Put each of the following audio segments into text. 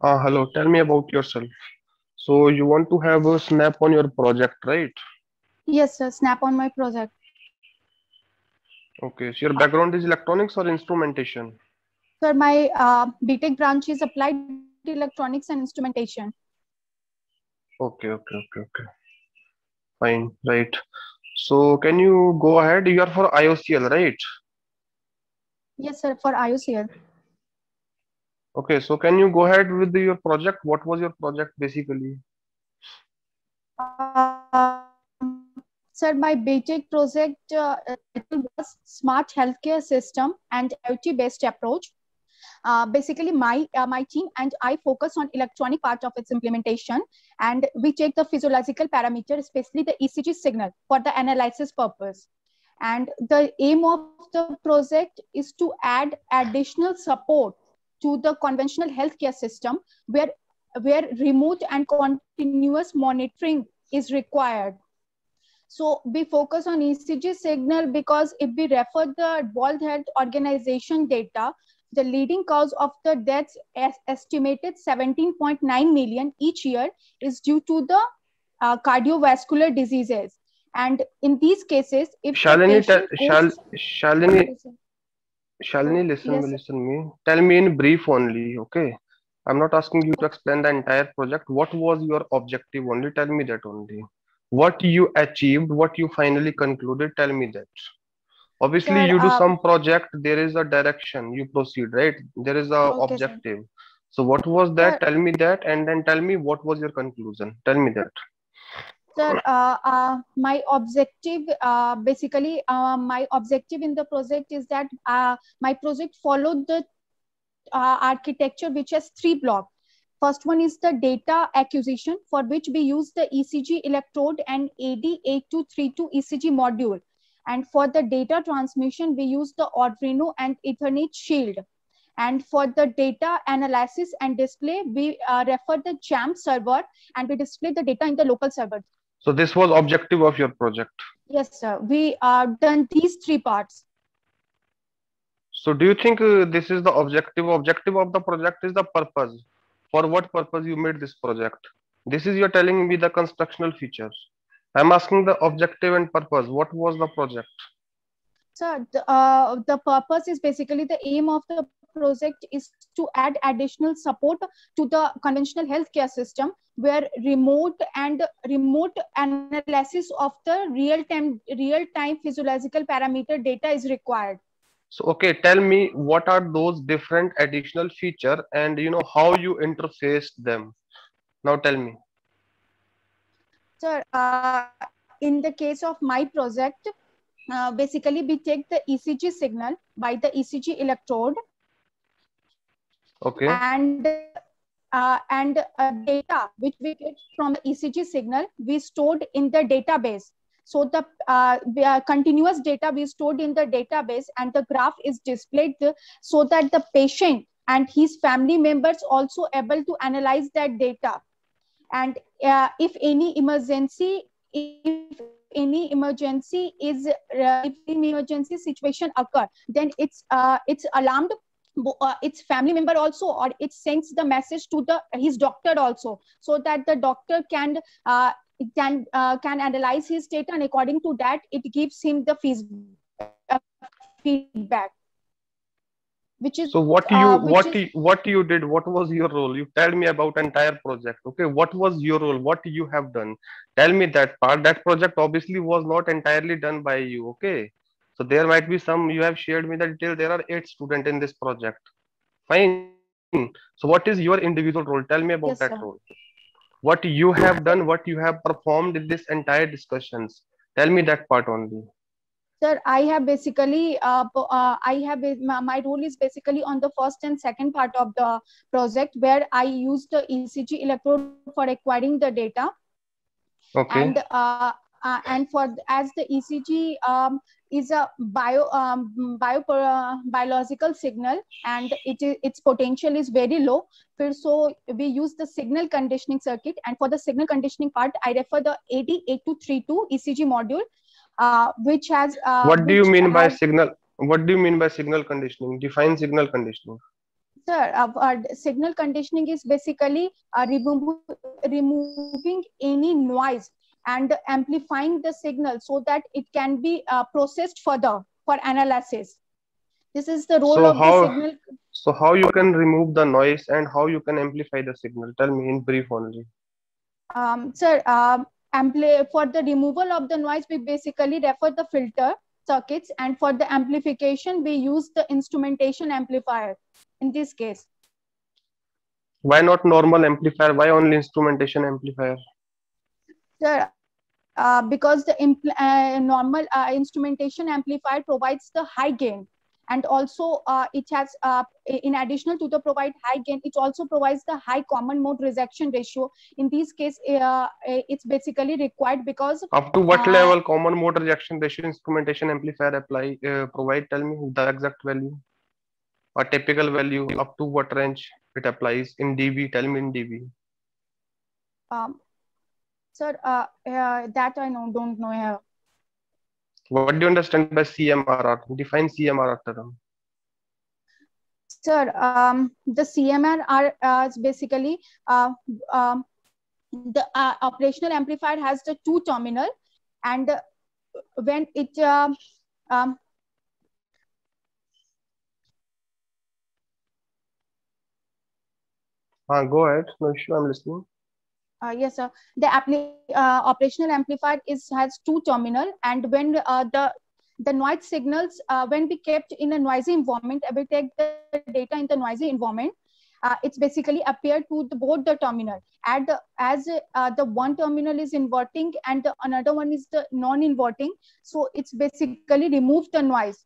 Hello, tell me about yourself. So you want to have a snap on your project, right? Yes, sir. Snap on my project. Okay, so your Uh, background is electronics or instrumentation? Sir, my BTech branch is Applied Electronics and Instrumentation. Okay, okay, okay, okay. Fine, right. So can you go ahead? You are for IOCL, right? Yes, sir, for IOCL. Okay, so can you go ahead with your project? What was your project basically? Sir, my BTech project title was Smart Healthcare System and IoT-based approach. Basically, my team and I focus on electronic part of its implementation, and we check the physiological parameter, especially the ECG signal, for the analysis purpose. And the aim of the project is to add additional support to the conventional healthcare system, where remote and continuous monitoring is required. So we focus on ECG signal because if we refer the World Health Organization data, the leading cause of the deaths, estimated 17.9 million each year, is due to the cardiovascular diseases. And in these cases, if the Shalini, patient goes, Shalini, yes, sir. Shalini, Yes, sir. listen me. Tell me in brief only, okay? I'm not asking you to explain the entire project. What was your objective only? Tell me that only. What you achieved, what you finally concluded, tell me that. Obviously, Sir, you do some project, there is a direction, you proceed, right? There is a okay, sir. objective. So what was that? Sir, Tell me that, and then tell me what was your conclusion. Tell me that. Sir, my objective, my objective in the project is that my project followed the architecture which has three blocks. First one is the data acquisition, for which we use the ECG electrode and AD8232 ECG module. And for the data transmission, we use the Arduino and Ethernet shield. And for the data analysis and display, we refer the JAMP server, and we display the data in the local server. So this was objective of your project. Yes, sir. We done these three parts. So do you think this is the objective? Objective of the project is the purpose. For what purpose you made this project? This is you're telling me the constructional features. I'm asking the objective and purpose. What was the project? So the purpose is basically the aim of the project is to add additional support to the conventional healthcare system, where remote analysis of the real time physiological parameter data is required. So okay, tell me what are those different additional feature and how you interface them. Now tell me. So in the case of my project, basically we take the ECG signal by the ECG electrode, Okay. and data which we get from the ECG signal we stored in the database. So the continuous data we stored in the database, and the graph is displayed so that the patient and his family members also able to analyze that data. And if any emergency situation occur, then it's alarmed its family member also, or it sends the message to the his doctor also, so that the doctor can analyze his data, and according to that it gives him the feedback, So what you did, what was your role? You tell me about entire project. Okay, what was your role? What you have done? Tell me that part. That project obviously was not entirely done by you. Okay, so there might be some you have shared me the detail. There are 8 students in this project. Fine. So what is your individual role? Tell me about that role. yes, sir. What you have done, what you have performed in this entire discussions. Tell me that part only. Sir, I have basically, my role is basically on the first and second part of the project, where I use the ECG electrode for acquiring the data. And Okay. as the ECG is a biological signal, and its potential is very low. So we use the signal conditioning circuit, and for the signal conditioning part, I refer the AD8232 ECG module, What do you which mean by has signal? What do you mean by signal conditioning? Define signal conditioning. Sir, signal conditioning is basically removing any noise and amplifying the signal so that it can be processed further for analysis. This is the role So of the how signal. so how you can remove the noise and how you can amplify the signal? Tell me in brief only. Sir, for the removal of the noise, we basically refer the filter circuits, and for the amplification, we use the instrumentation amplifier in this case. Why not normal amplifier? Why only instrumentation amplifier? Sir, because the normal instrumentation amplifier provides the high gain, and also it has, in additional to the provide high gain, it also provides the high common mode rejection ratio. In this case, it's basically required because Up to what level common mode rejection ratio instrumentation amplifier provide? Tell me the exact value. A typical value up to what range it applies in dB? Tell me in dB. Sir, that I don't know here. What do you understand by CMRR? Define CMRR term. Sir, the CMRR is basically the operational amplifier has the two terminal, and when it Go ahead. No issue. I'm listening. yes, sir. The operational amplifier has two terminal, and when the noise signals, when we kept in a noisy environment, we take the data in the noisy environment, it's basically appear to both the terminal. And as the one terminal is inverting and the another one is the non-inverting, so it's basically remove the noise.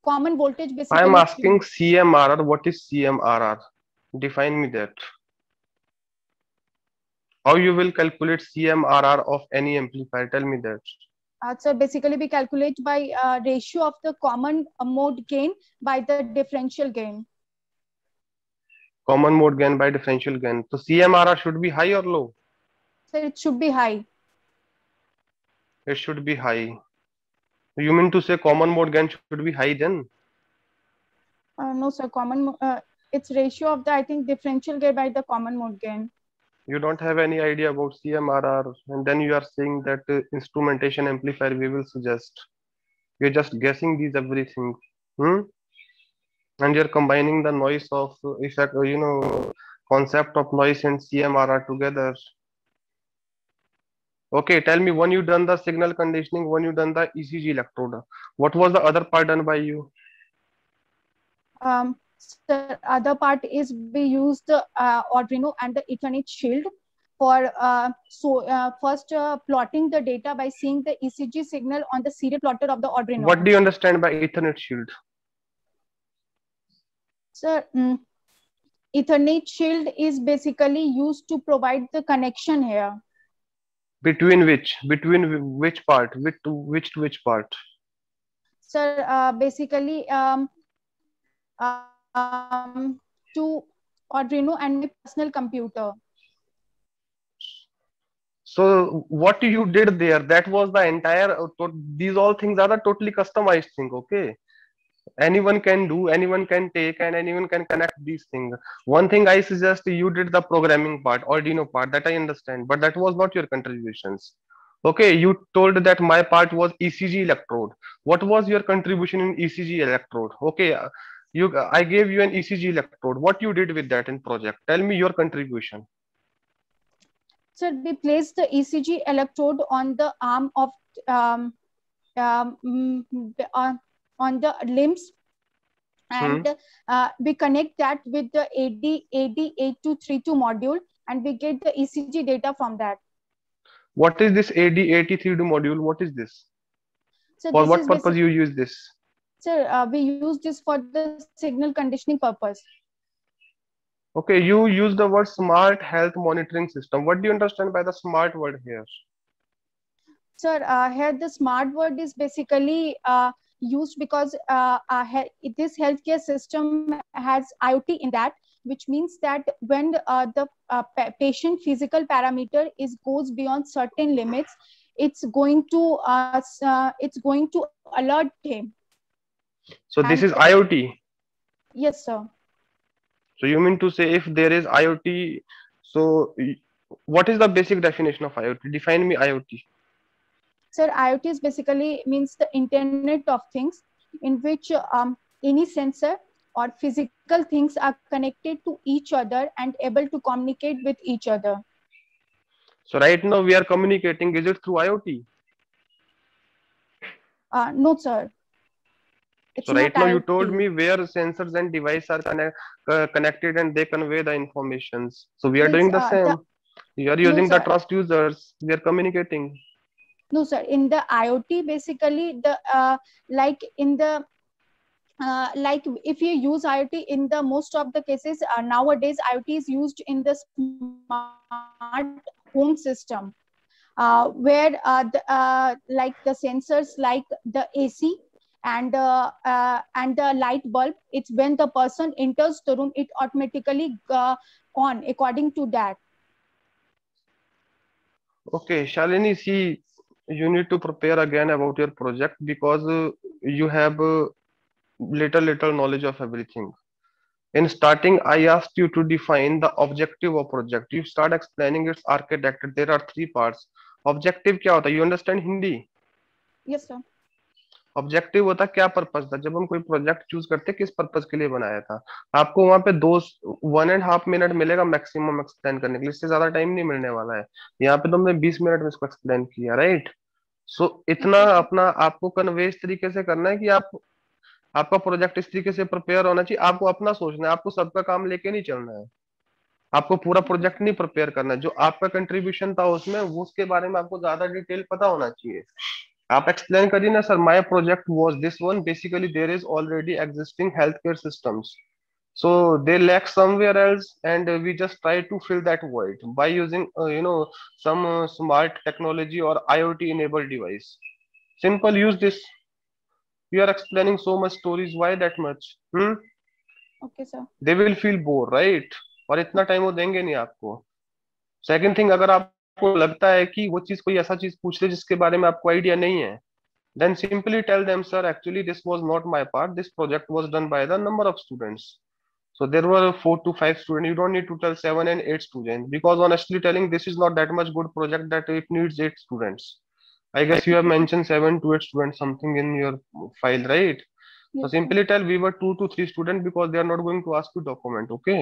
Common voltage basically. I am asking CMRR. What is CMRR? Define me that. How you will calculate CMRR of any amplifier? Tell me that. So basically we calculate by ratio of the common mode gain by the differential gain. Common mode gain by differential gain. So CMRR should be high or low? So it should be high. It should be high. You mean to say common mode gain should be high then? No, sir. It's ratio of the, I think, differential gain by the common mode gain. You don't have any idea about CMRR, and then you are saying that instrumentation amplifier we will suggest. You're just guessing these everything. And you're combining the noise of effect, concept of noise and CMRR together. Okay, tell me, when you done the signal conditioning, when you done the ECG electrode, what was the other part done by you? The other part is we use the Arduino and the Ethernet shield for first plotting the data by seeing the ECG signal on the serial plotter of the Arduino. What do you understand by Ethernet shield? Sir, Ethernet shield is basically used to provide the connection here. Between which? Between which part? Which part? Sir, basically to Arduino and my personal computer. So what you did there, that was the entire, these all things are the totally customized thing, okay? Anyone can do, anyone can take, and anyone can connect these things. One thing I suggest, you did the programming part, Arduino part, that I understand, but that was not your contributions. Okay, you told that my part was ECG electrode. What was your contribution in ECG electrode? Okay, I gave you an ECG electrode. What you did with that in project? Tell me your contribution. So we placed the ECG electrode on the arm of on the limbs, and we connect that with the AD8232 module, and we get the ECG data from that. What is this AD8232 module? What is this? So for what purpose you use this? Sir, we use this for the signal conditioning purpose. Okay, you use the word smart health monitoring system. What do you understand by the smart word here? Sir, here the smart word is basically used because this healthcare system has IoT in that, which means that when the patient physical parameter goes beyond certain limits, it's going to alert him. So this is IoT. Yes, sir. So you mean to say if there is IoT, so what is the basic definition of IoT? Define me IoT. Sir, IoT is basically means the Internet of Things, in which any sensor or physical things are connected to each other and able to communicate with each other. So right now we are communicating. Is it through IoT? No, sir, So it's not right now you told IoT. me where sensors and devices are connected and they convey the informations. So we are Means doing the the same. You are no, using the sir. transducers. We are communicating. No, sir. In the IoT, basically the like in the like if you use IoT in the most of the cases nowadays, IoT is used in the smart home system, where like the sensors like the AC and the light bulb. It's when the person enters the room, it automatically on according to that. Okay, Shalini, see, you need to prepare again about your project because you have little knowledge of everything. In starting, I asked you to define the objective of project. You start explaining its architecture. There are three parts. Objective क्या होता है? You understand Hindi? Yes, sir. Objective होता क्या purpose था जब हम कोई project choose करते किस पर्पस के लिए बनाया था आपको वहां पे 1.5 मिनट मिलेगा मैक्सिमम एक्सप्लेन करने के लिए इससे ज्यादा टाइम नहीं मिलने वाला है यहाँ पे तुमने 20 मिनट में इसको एक्सप्लेन किया राइट सो इतना Okay, sir. अपना आपको कन्वे इस तरीके से करना है कि आप आपका प्रोजेक्ट इस तरीके से प्रिपेयर होना चाहिए आपको अपना सोचना है आपको सबका काम लेके नहीं चलना है आपको पूरा Okay, प्रोजेक्ट नहीं प्रिपेयर करना है जो आपका कंट्रीब्यूशन था उसमें वो उसके बारे में आपको ज्यादा डिटेल पता होना चाहिए आप एक्सप्लेन करिए ना sir my project was this one basically there is already existing health care systems so they lack somewhere else and we just try to fill that void by using some smart technology or IoT enabled device simple use this you are explaining so much stories why that much okay, sir. they will feel bored right और इतना time वो देंगे नहीं आपको second thing अगर आपको लगता है कि वो चीज कोई ऐसा चीज पूछ ले जिसके बारे में आपको आइडिया नहीं है then simply tell them sir actually this was not my part this project was done by the number of students so there were 4 to 5 students you don't need to tell 7 and 8 students because honestly telling this is not that much good project that it needs 8 students I guess you have mentioned 7 to 8 students something in your file right so Yes, sir. simply tell we were 2 to 3 students because they are not going to ask you document okay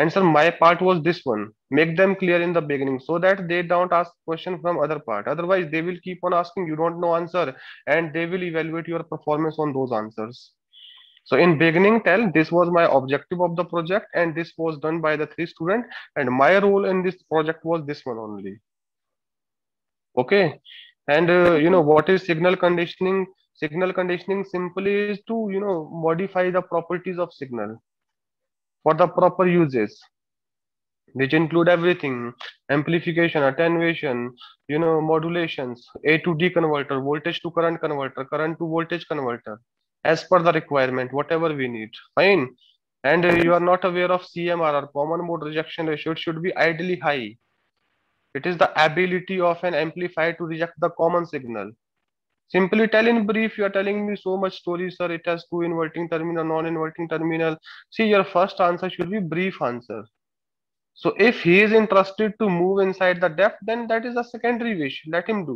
and sir, my part was this one. Make them clear in the beginning so that they don't ask question from other part. Otherwise, they will keep on asking you don't know answer and they will evaluate your performance on those answers. So in beginning, tell this was my objective of the project and this was done by the 3 students and my role in this project was this one only. Okay. And Okay. what is signal conditioning? Signal conditioning simply is to modify the properties of signal for the proper uses which include everything amplification attenuation modulations a to d converter voltage to current converter current to voltage converter as per the requirement whatever we need fine and you are Yes. not aware of CMRR common mode rejection ratio it should be ideally high it is the ability of an amplifier to reject the common signal simply tell in brief you are telling me so much story sir it has two inverting terminal non-inverting terminal see your first answer should be brief answer so if he is interested to move inside the depth, then that is a secondary wish. Let him do.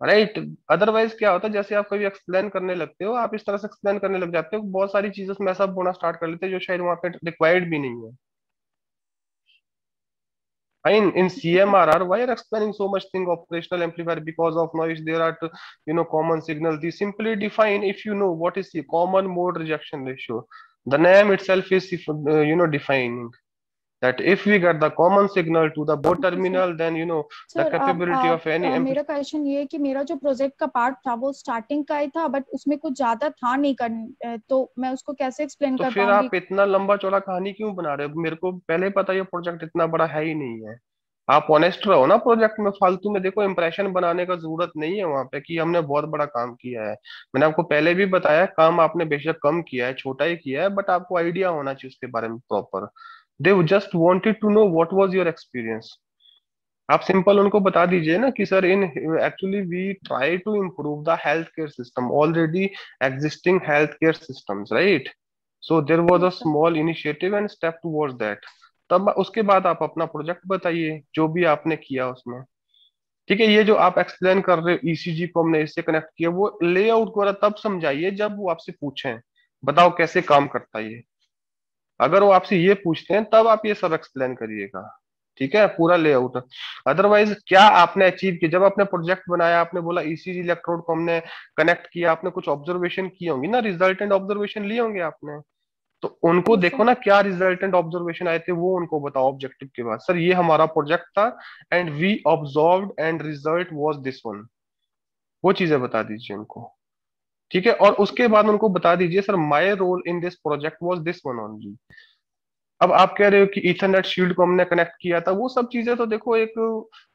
Right otherwise क्या होता है जैसे आप कभी explain करने लगते हो आप इस तरह से एक्सप्लेन करने लग जाते हो बहुत सारी चीजें मैसअप होना स्टार्ट कर लेते हैं जो शायद वहां पे रिक्वायर्ड भी नहीं है Fine. In CMRR, why are explaining so much thing operational amplifier because of noise? There are, common signal. They simply define if you know what is the common mode rejection ratio. The name itself is, defining. That if we get the common signal to the both Okay, sir. terminal then the sir capability of any मेरा question ये है कि मेरा जो project का part था वो starting का ही था बट उसमें कुछ ज्यादा था नहीं कर तो मैं उसको कैसे एक्सप्लेन तो कर फिर पाऊंगी. आप इतना लंबा चौड़ा कहानी क्यों बना रहे हो मेरे को पहले ही पता है ये प्रोजेक्ट इतना बड़ा है ही नहीं है आप ऑनेस्ट रहो ना प्रोजेक्ट में फालतू में देखो इंप्रेशन बनाने का जरूरत नहीं है वहां पे कि हमने बहुत बड़ा काम किया है मैंने आपको पहले भी बताया काम आपने बेशक कम किया है छोटा ही किया है बट आपको आइडिया होना चाहिए उसके बारे में proper they just wanted to know what was your experience आप सिंपल उनको बता दीजिए ना कि sir in actually we try to improve the health care system already existing health care systems right so there was a Yes, sir. Small initiative and step towards that. तब उसके बाद आप अपना प्रोजेक्ट बताइए जो भी आपने किया उसमें। ठीक है, ये जो आप एक्सप्लेन कर रहे हो ईसीजी को हमने इससे कनेक्ट किया, वो लेआउट को तब समझाइए जब वो आपसे पूछें बताओ कैसे काम करता है ये। अगर वो आपसे ये पूछते हैं तब आप ये सब एक्सप्लेन करिएगा। ठीक है, पूरा लेआउट। अदरवाइज क्या आपने अचीव किया जब आपने प्रोजेक्ट बनाया, आपने बोला ईसीजी इलेक्ट्रोड को हमने कनेक्ट किया, आपने कुछ ऑब्जर्वेशन की होंगी ना, रिजल्टेंट ऑब्जर्वेशन लिए होंगे आपने। तो उनको Yes, देखो sir. ना क्या रिजल्टेंट ऑब्जर्वेशन आए थे, वो उनको बताओ ऑब्जेक्टिव के बाद, सर ये हमारा प्रोजेक्ट था and we observed and result was this one. वो चीजें बता दीजिए उनको। ठीक है, और उसके बाद उनको बता दीजिए sir my role in this project was this one only. अब आप कह रहे हो कि ईथरनेट शील्ड को हमने कनेक्ट किया था, वो सब चीजें तो देखो एक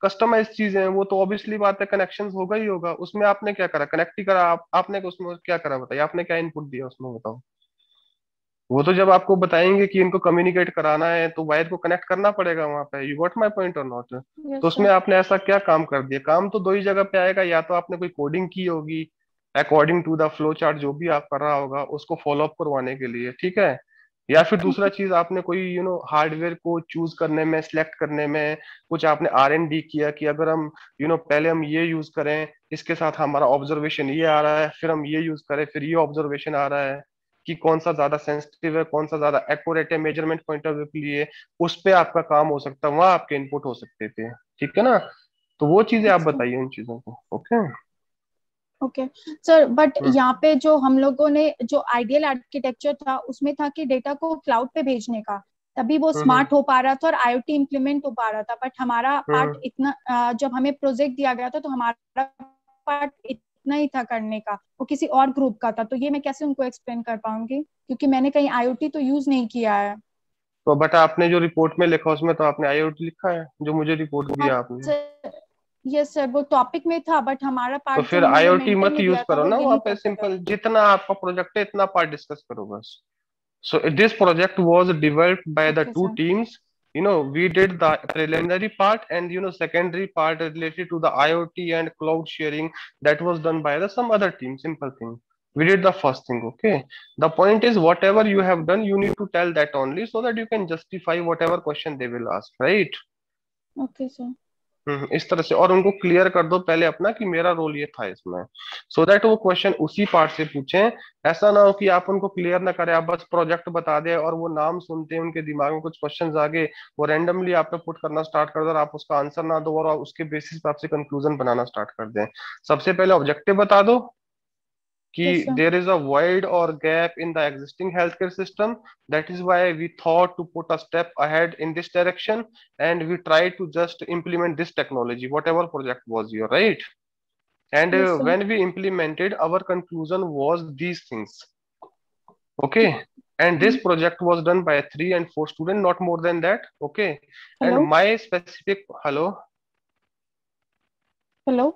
कस्टमाइज चीजें हैं, वो तो ऑब्वियसली बात है कनेक्शन होगा ही होगा। उसमें आपने क्या करा, कनेक्ट ही करा। आपने उसमें क्या करा बताइए, आपने क्या इनपुट दिया उसमें बताओ। वो तो जब आपको बताएंगे कि इनको कम्युनिकेट कराना है तो वायर को कनेक्ट करना पड़ेगा वहां पे। यू गॉट माय पॉइंट और नॉट? तो Yes, उसमें sir. आपने ऐसा क्या काम कर दिया, काम तो दो ही जगह पे आएगा, या तो आपने कोई कोडिंग की होगी according to the flow chart जो भी आप कर रहा होगा उसको फॉलो अप करवाने के लिए, ठीक है। या फिर दूसरा Okay. चीज आपने कोई हार्डवेयर को चूज करने में, सिलेक्ट करने में कुछ आपने R&D किया कि अगर हम पहले हम ये यूज करें, इसके साथ हमारा ऑब्जर्वेशन ये आ रहा है, फिर हम ये यूज करें फिर ये ऑब्जर्वेशन आ रहा है, कि कौन सा ज्यादा सेंसिटिव है कौन सा ज्यादा एक्यूरेट है मेजरमेंट पॉइंट ऑफ व्यू के लिए। उस पे आपका काम हो सकता है, वहां आपके इनपुट हो सकते थे। ठीक है ना, तो वो चीजें आप Yes, sir. बताइए उन चीजों को। ओके। ओके सर, बट हम्म यहाँ पे जो हम लोगों ने जो आइडियल आर्किटेक्चर था उसमें था कि डेटा को क्लाउड पे भेजने का, तभी वो हम्म स्मार्ट हो पा रहा था और आईओटी इम्प्लीमेंट हो पा रहा था। बट हमारा पार्ट हम्म इतना जब हमें प्रोजेक्ट दिया गया था तो हमारा पार्ट इतना ही था करने का, वो किसी और ग्रुप का था। तो ये मैं कैसे उनको एक्सप्लेन कर पाऊंगी, क्योंकि मैंने कहीं आईओटी तो यूज नहीं किया है। तो बट आपने जो रिपोर्ट में लिखा उसमें तो आपने IoT लिखा है जो मुझे रिपोर्ट हाँ दिया आपने। सर, यस सर, वो टॉपिक में था, बट हमारा तो पार्ट जो फिर हम लोगों ने IoT मेंटर मत में यूज दिया था करो वो ना वहां यही पे, था सर। सिंपल जितना आपका प्रोजेक्ट है इतना पार्ट डिस्कस करो बस। So this project was developed by the okay two sir. teams. We did the preliminary part and secondary part related to the IoT and cloud sharing that was done by the some other team. Simple thing. We did the first thing. Okay. The point is whatever you have done, you need to tell that only so that you can justify whatever question they will ask. Right? Okay sir. इस तरह से, और उनको clear कर दो पहले अपना कि मेरा रोल ये था इसमें, सो दैट वो क्वेश्चन उसी पार्ट से पूछें। ऐसा ना हो कि आप उनको क्लियर ना करें, आप बस प्रोजेक्ट बता दें और वो नाम सुनते हैं उनके दिमाग में कुछ क्वेश्चंस आगे, वो रैंडमली आप पे पुट करना स्टार्ट कर दो और आप उसका आंसर ना दो और आप उसके बेसिस पे आपसे कंक्लूजन बनाना स्टार्ट कर दें। सबसे पहले ऑब्जेक्टिव बता दो कि yes sir. there is a void or gap in the existing healthcare system. That is why we thought to put a step ahead in this direction and we tried to just implement this technology, whatever project was your, right? And yes sir. when we implemented, our conclusion was these things. Okay. And this project was done by 3 and 4 students, not more than that. Okay. And hello. my specific, hello, hello.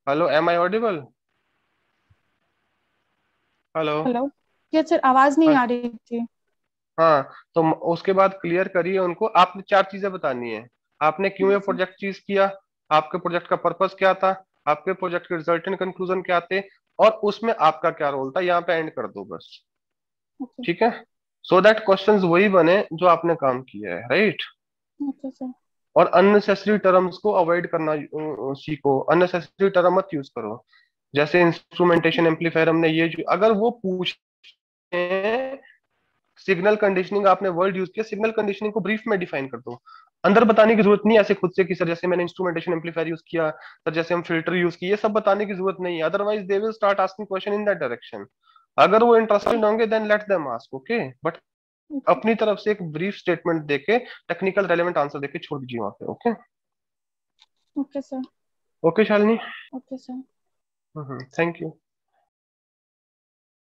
hello, am I audible? Hello. Hello. Yes sir, आवाज नहीं आ रही थी। हाँ, तो उसके बाद clear करिए उनको, आपने 4 चीजें बतानी है। आपने क्यों ये यस सर। प्रोजेक्ट चीज किया, आपके प्रोजेक्ट का पर्पस क्या था, आपके प्रोजेक्ट के रिजल्ट एंड कंक्लूजन क्या थे, और उसमें आपका क्या रोल था, यहाँ पे एंड कर दो बस। ओके। ठीक है, सो दैट क्वेश्चंस वही बने जो आपने काम किया है, राइट। Okay sir. और अननेसेसरी टर्म्स को अवॉइड करना सीखो, अननेसेसरी टर्म मत यूज करो। जैसे इंस्ट्रूमेंटेशन एम्पलीफायर हमने ये अगर वो पूछे सिग्नल कंडीशनिंग, आपने वर्ड यूज किया, सिग्नल कंडीशनिंग को ब्रीफ में डिफाइन कर दो। अंदर बताने की जरूरत नहीं है ऐसे खुद से कि सर जैसे मैंने इंस्ट्रूमेंटेशन एम्पलीफायर यूज किया, सर जैसे हम फिल्टर यूज किए, ये सब बताने की जरूरत नहीं है। Otherwise they will start asking question in that direction. अगर वो इंटरेस्टेड होंगे then let them ask, okay. But okay. अपनी तरफ से एक ब्रीफ स्टेटमेंट देके, टेक्निकल रेलेवेंट आंसर देके छोड़ दीजिए वहां पे। Okay. Okay sir. Okay Shalini. Okay sir. Thank you.